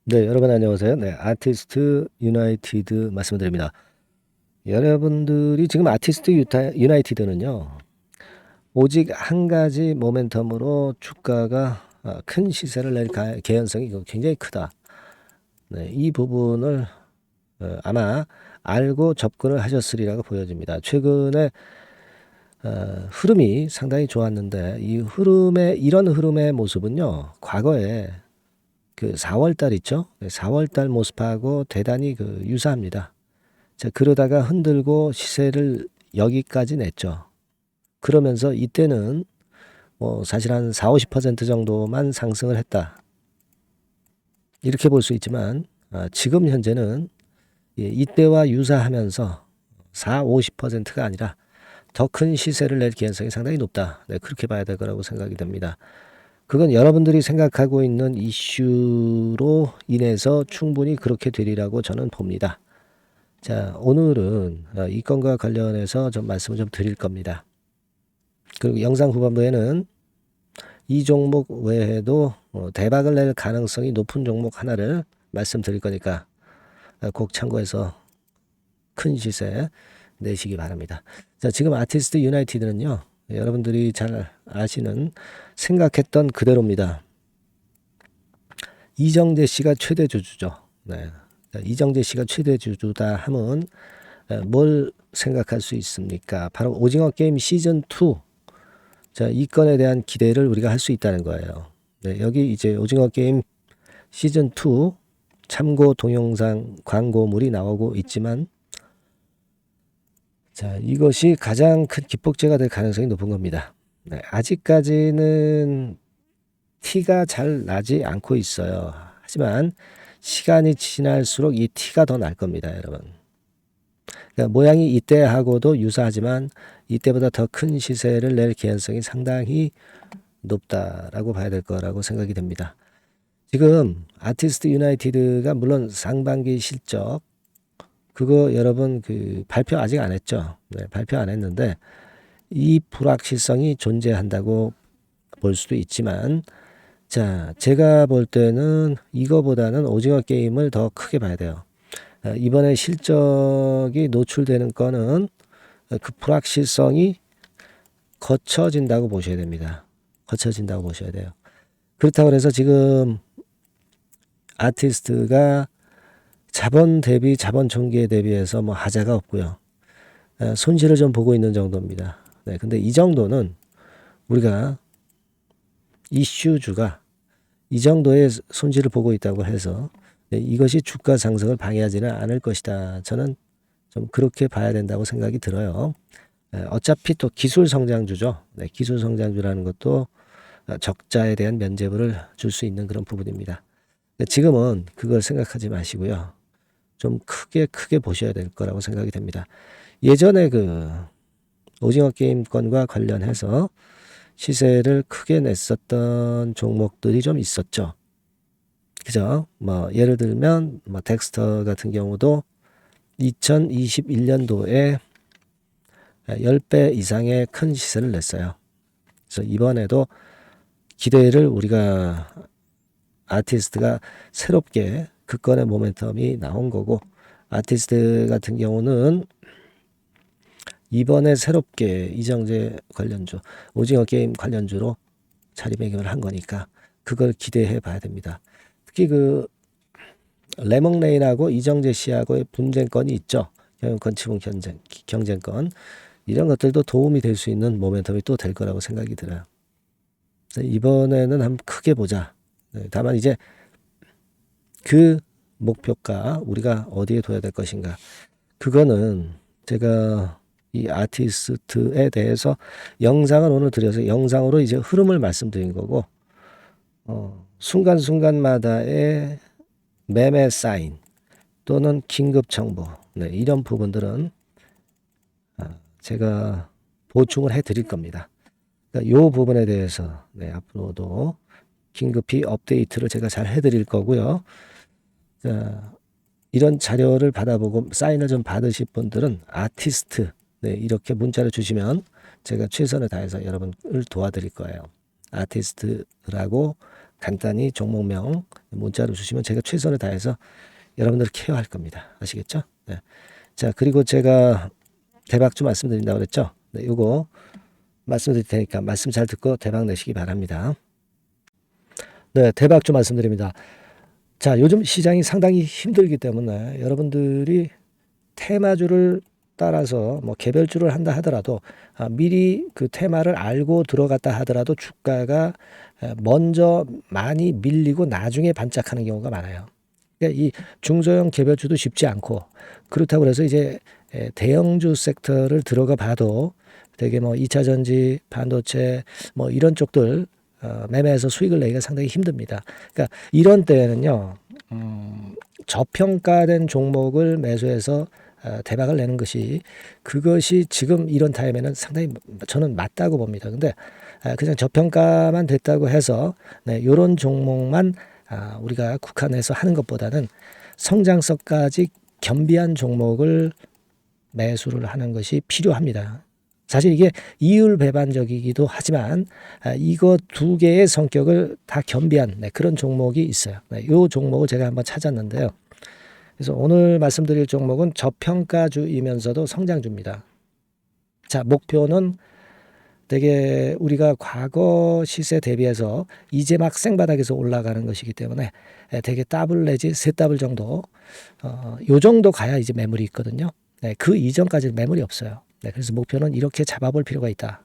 네, 여러분 안녕하세요. 네, 아티스트 유나이티드 말씀드립니다. 여러분들이 지금 아티스트 유나이티드는요, 오직 한 가지 모멘텀으로 주가가 큰 시세를 낼 개연성이 굉장히 크다. 네, 이 부분을 아마 알고 접근을 하셨으리라고 보여집니다. 최근에 흐름이 상당히 좋았는데 이런 흐름의 모습은요, 과거에 그 4월 달 있죠? 4월 달 모습하고 대단히 유사합니다. 자, 그러다가 흔들고 시세를 여기까지 냈죠. 그러면서 이때는 뭐 사실 한 4, 50% 정도만 상승을 했다. 이렇게 볼 수 있지만 지금 현재는 이때와 유사하면서 4, 50%가 아니라 더 큰 시세를 낼 개연성이 상당히 높다. 네, 그렇게 봐야 될 거라고 생각이 됩니다. 그건 여러분들이 생각하고 있는 이슈로 인해서 충분히 그렇게 되리라고 저는 봅니다. 자, 오늘은 이 건과 관련해서 좀 말씀을 좀 드릴 겁니다. 그리고 영상 후반부에는 이 종목 외에도 대박을 낼 가능성이 높은 종목 하나를 말씀드릴 거니까 꼭 참고해서 큰 시세 내시기 바랍니다. 자, 지금 아티스트 유나이티드는요, 여러분들이 잘 아시는 생각했던 그대로입니다. 이정재 씨가 최대 주주죠. 네. 이정재 씨가 최대 주주다 하면 뭘 생각할 수 있습니까? 바로 오징어 게임 시즌 2. 자, 이 건에 대한 기대를 우리가 할 수 있다는 거예요. 네, 여기 이제 오징어 게임 시즌 2 참고 동영상 광고물이 나오고 있지만, 자, 이것이 가장 큰 기폭제가 될 가능성이 높은 겁니다. 네, 아직까지는 티가 잘 나지 않고 있어요. 하지만 시간이 지날수록 이 티가 더 날 겁니다, 여러분. 그러니까 모양이 이때하고도 유사하지만 이때보다 더 큰 시세를 낼 개연성이 상당히 높다라고 봐야 될 거라고 생각이 됩니다. 지금 아티스트 유나이티드가 물론 상반기 실적 그거 여러분 발표 아직 안 했죠. 네, 발표 안 했는데 이 불확실성이 존재한다고 볼 수도 있지만, 자, 제가 볼 때는 이거보다는 오징어 게임을 더 크게 봐야 돼요. 이번에 실적이 노출되는 거는 그 불확실성이 거쳐진다고 보셔야 됩니다. 거쳐진다고 보셔야 돼요. 그렇다고 해서 지금 아티스트가 자본 대비 자본 총기에 대비해서 뭐 하자가 없고요. 손실을 좀 보고 있는 정도입니다. 네, 근데 이 정도는 우리가 이슈주가 이 정도의 손실을 보고 있다고 해서 이것이 주가 상승을 방해하지는 않을 것이다. 저는 좀 그렇게 봐야 된다고 생각이 들어요. 어차피 또 기술 성장주죠. 네, 기술 성장주라는 것도 적자에 대한 면죄부를 줄 수 있는 그런 부분입니다. 지금은 그걸 생각하지 마시고요. 좀 크게 보셔야 될 거라고 생각이 됩니다. 예전에 오징어 게임권과 관련해서 시세를 크게 냈었던 종목들이 좀 있었죠. 그죠? 뭐 예를 들면 뭐 덱스터 같은 경우도 2021년도에 10배 이상의 큰 시세를 냈어요. 그래서 이번에도 기대를 우리가 아티스트가 새롭게 그 건의 모멘텀이 나온 거고, 아티스트 같은 경우는 이번에 새롭게 이정재 관련주, 오징어 게임 관련주로 자리매김을 한 거니까 그걸 기대해 봐야 됩니다. 특히 레몽레인하고 이정재 씨하고의 분쟁권이 있죠. 경영권 지분 경쟁권. 이런 것들도 도움이 될 수 있는 모멘텀이 또 될 거라고 생각이 들어요. 이번에는 한번 크게 보자. 다만 이제 그 목표가 우리가 어디에 둬야 될 것인가. 그거는 제가 이 아티스트에 대해서 영상을 오늘 드려서 영상으로 이제 흐름을 말씀드린 거고, 순간순간마다의 매매 사인 또는 긴급 정보, 네, 이런 부분들은 제가 보충을 해 드릴 겁니다. 그러니까 이 부분에 대해서 네, 앞으로도 긴급히 업데이트를 제가 잘 해드릴 거고요. 자, 이런 자료를 받아보고 사인을 좀 받으실 분들은 아티스트, 네, 이렇게 문자를 주시면 제가 최선을 다해서 여러분을 도와드릴 거예요. 아티스트라고 간단히 종목명 문자로 주시면 제가 최선을 다해서 여러분들을 케어할 겁니다. 아시겠죠? 네. 자, 그리고 제가 대박주 말씀드린다고 그랬죠? 네, 요거 말씀드릴 테니까 말씀 잘 듣고 대박 내시기 바랍니다. 네, 대박주 말씀드립니다. 자, 요즘 시장이 상당히 힘들기 때문에 여러분들이 테마주를 따라서 뭐 개별주를 한다 하더라도 미리 그 테마를 알고 들어갔다 하더라도 주가가 먼저 많이 밀리고 나중에 반짝하는 경우가 많아요. 그러니까 이 중소형 개별주도 쉽지 않고, 그렇다고 해서 이제 대형주 섹터를 들어가 봐도 되게 뭐 2차 전지, 반도체 뭐 이런 쪽들 매매해서 수익을 내기가 상당히 힘듭니다. 그러니까 이런 때에는요, 저평가된 종목을 매수해서 대박을 내는 것이, 그것이 지금 이런 타임에는 상당히 저는 맞다고 봅니다. 근데 그냥 저평가만 됐다고 해서 이런 종목만 우리가 국한해서 하는 것보다는 성장성까지 겸비한 종목을 매수를 하는 것이 필요합니다. 사실 이게 이율배반적이기도 하지만 이거 두 개의 성격을 다 겸비한 그런 종목이 있어요. 이 종목을 제가 한번 찾았는데요. 그래서 오늘 말씀드릴 종목은 저평가주이면서도 성장주입니다. 자, 목표는 되게 우리가 과거 시세 대비해서 이제 막 생바닥에서 올라가는 것이기 때문에 되게 더블 내지 세 더블 정도, 요 정도 가야 이제 매물이 있거든요. 그 이전까지는 매물이 없어요. 그래서 목표는 이렇게 잡아볼 필요가 있다.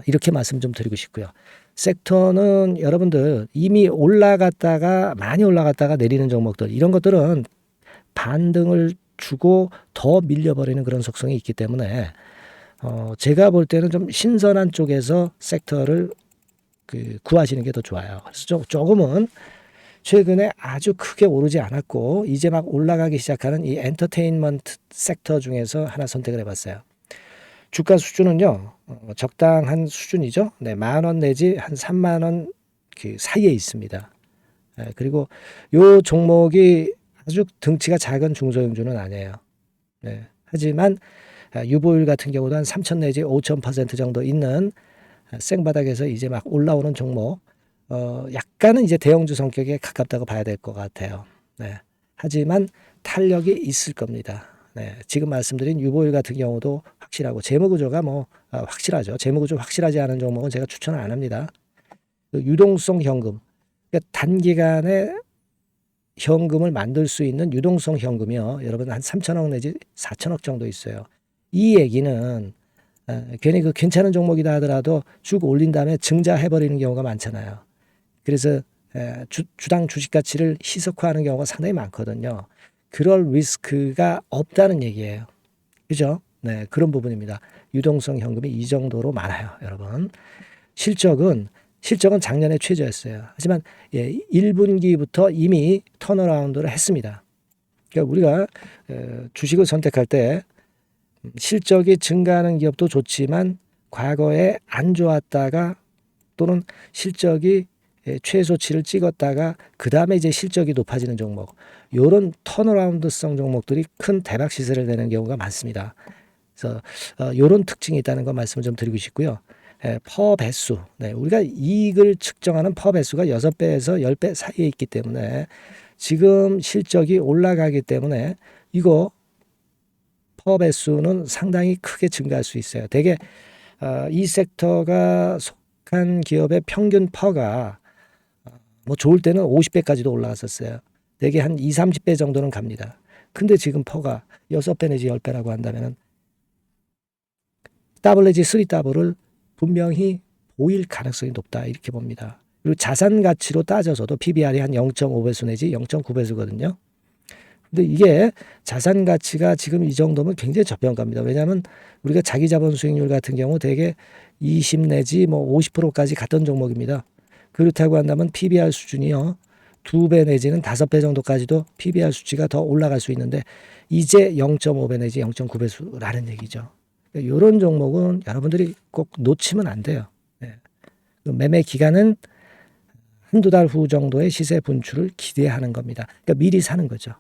이렇게 말씀 좀 드리고 싶고요. 섹터는 여러분들 이미 올라갔다가 많이 올라갔다가 내리는 종목들, 이런 것들은 반등을 주고 더 밀려버리는 그런 속성이 있기 때문에 제가 볼 때는 좀 신선한 쪽에서 섹터를 구하시는 게 더 좋아요. 그래서 조금은 최근에 아주 크게 오르지 않았고 이제 막 올라가기 시작하는 이 엔터테인먼트 섹터 중에서 하나 선택을 해봤어요. 주가 수준은요, 적당한 수준이죠. 네, 10,000원 내지 한 30,000원 그 사이에 있습니다. 그리고 요 종목이 아주 등치가 작은 중소형주는 아니에요. 네, 하지만 유보율 같은 경우도 한 3,000 내지 5,000% 정도 있는 생바닥에서 이제 막 올라오는 종목, 약간은 이제 대형주 성격에 가깝다고 봐야 될 것 같아요. 네, 하지만 탄력이 있을 겁니다. 네, 지금 말씀드린 유보율 같은 경우도 확실하고 재무구조가 뭐 확실하죠. 재무구조 확실하지 않은 종목은 제가 추천을 안 합니다. 유동성 현금, 그러니까 단기간에 현금을 만들 수 있는 유동성 현금이요, 여러분 한 3,000억 내지 4,000억 정도 있어요. 이 얘기는 괜히 그 괜찮은 종목이다 하더라도 쭉 올린 다음에 증자해버리는 경우가 많잖아요. 그래서 주당 주식 가치를 희석화하는 경우가 상당히 많거든요. 그럴 리스크가 없다는 얘기예요. 그죠? 네, 그런 부분입니다. 유동성 현금이 이 정도로 많아요, 여러분. 실적은 작년에 최저였어요. 하지만 1분기부터 이미 턴어라운드를 했습니다. 그러니까 우리가 주식을 선택할 때 실적이 증가하는 기업도 좋지만 과거에 안 좋았다가 또는 실적이 최소치를 찍었다가 그 다음에 이제 실적이 높아지는 종목, 이런 턴어라운드성 종목들이 큰 대박 시세를 내는 경우가 많습니다. 그래서 이런 특징이 있다는 거 말씀을 좀 드리고 싶고요. 퍼 배수, 우리가 이익을 측정하는 퍼 배수가 6배에서 10배 사이에 있기 때문에 지금 실적이 올라가기 때문에 이거 퍼 배수는 상당히 크게 증가할 수 있어요. 대개 이 섹터가 속한 기업의 평균 퍼가 뭐 좋을 때는 50배까지도 올라갔었어요. 대개 한 2, 30배 정도는 갑니다. 근데 지금 퍼가 6배 내지 10배라고 한다면 더블 내지 3더블을 분명히 보일 가능성이 높다, 이렇게 봅니다. 그리고 자산 가치로 따져서도 PBR이 한 0.5배수 내지 0.9배수거든요. 근데 이게 자산 가치가 지금 이 정도면 굉장히 저평가입니다. 왜냐하면 우리가 자기 자본 수익률 같은 경우 대개 20 내지 뭐 50%까지 갔던 종목입니다. 그렇다고 한다면 PBR 수준이요, 2배 내지는 5배 정도까지도 PBR 수치가 더 올라갈 수 있는데 이제 0.5배 내지 0.9배수라는 얘기죠. 이런 종목은 여러분들이 꼭 놓치면 안 돼요. 매매 기간은 한두 달 후 정도의 시세 분출을 기대하는 겁니다. 그러니까 미리 사는 거죠.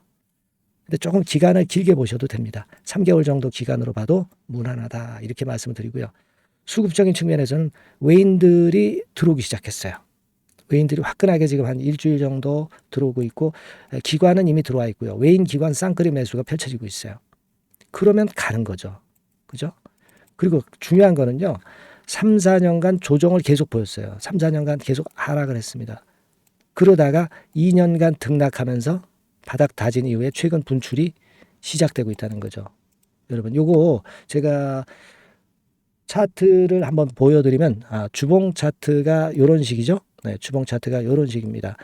근데 조금 기간을 길게 보셔도 됩니다. 3개월 정도 기간으로 봐도 무난하다, 이렇게 말씀을 드리고요. 수급적인 측면에서는 외인들이 들어오기 시작했어요. 외인들이 화끈하게 지금 한 일주일 정도 들어오고 있고 기관은 이미 들어와 있고요. 외인 기관 쌍끌이 매수가 펼쳐지고 있어요. 그러면 가는 거죠. 그죠? 그리고 중요한 거는요. 3, 4년간 조정을 계속 보였어요. 3, 4년간 계속 하락을 했습니다. 그러다가 2년간 등락하면서 바닥 다진 이후에 최근 분출이 시작되고 있다는 거죠. 여러분 요거 제가 차트를 한번 보여드리면 주봉 차트가 요런 식이죠. 네, 주봉 차트가 요런 식입니다.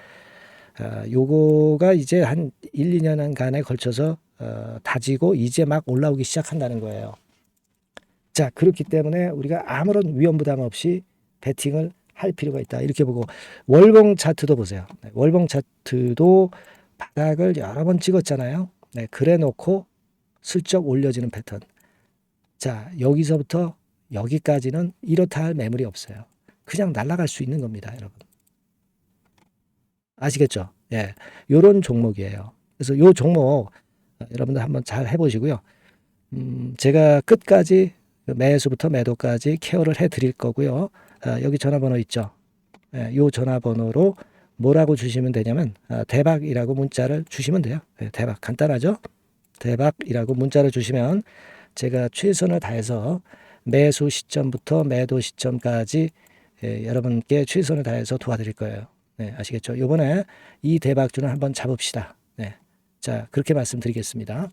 요거가 이제 한 1, 2년간에 걸쳐서 다지고 이제 막 올라오기 시작한다는 거예요. 자, 그렇기 때문에 우리가 아무런 위험 부담 없이 베팅을 할 필요가 있다. 이렇게 보고 월봉 차트도 보세요. 네, 월봉 차트도 바닥을 여러 번 찍었잖아요. 네, 그래 놓고 슬쩍 올려지는 패턴. 자, 여기서부터 여기까지는 이렇다 할 매물이 없어요. 그냥 날아갈 수 있는 겁니다, 여러분. 아시겠죠? 예. 요런 종목이에요. 그래서 요 종목 여러분들 한번 잘 해보시고요. 제가 끝까지 매수부터 매도까지 케어를 해 드릴 거고요. 여기 전화번호 있죠? 예, 요 전화번호로 뭐라고 주시면 되냐면 대박이라고 문자를 주시면 돼요. 예, 대박 간단하죠? 대박이라고 문자를 주시면 제가 최선을 다해서 매수 시점부터 매도 시점까지 여러분께 최선을 다해서 도와드릴 거예요. 네, 아시겠죠? 이번에 이 대박주는 한번 잡읍시다. 네, 자 그렇게 말씀드리겠습니다.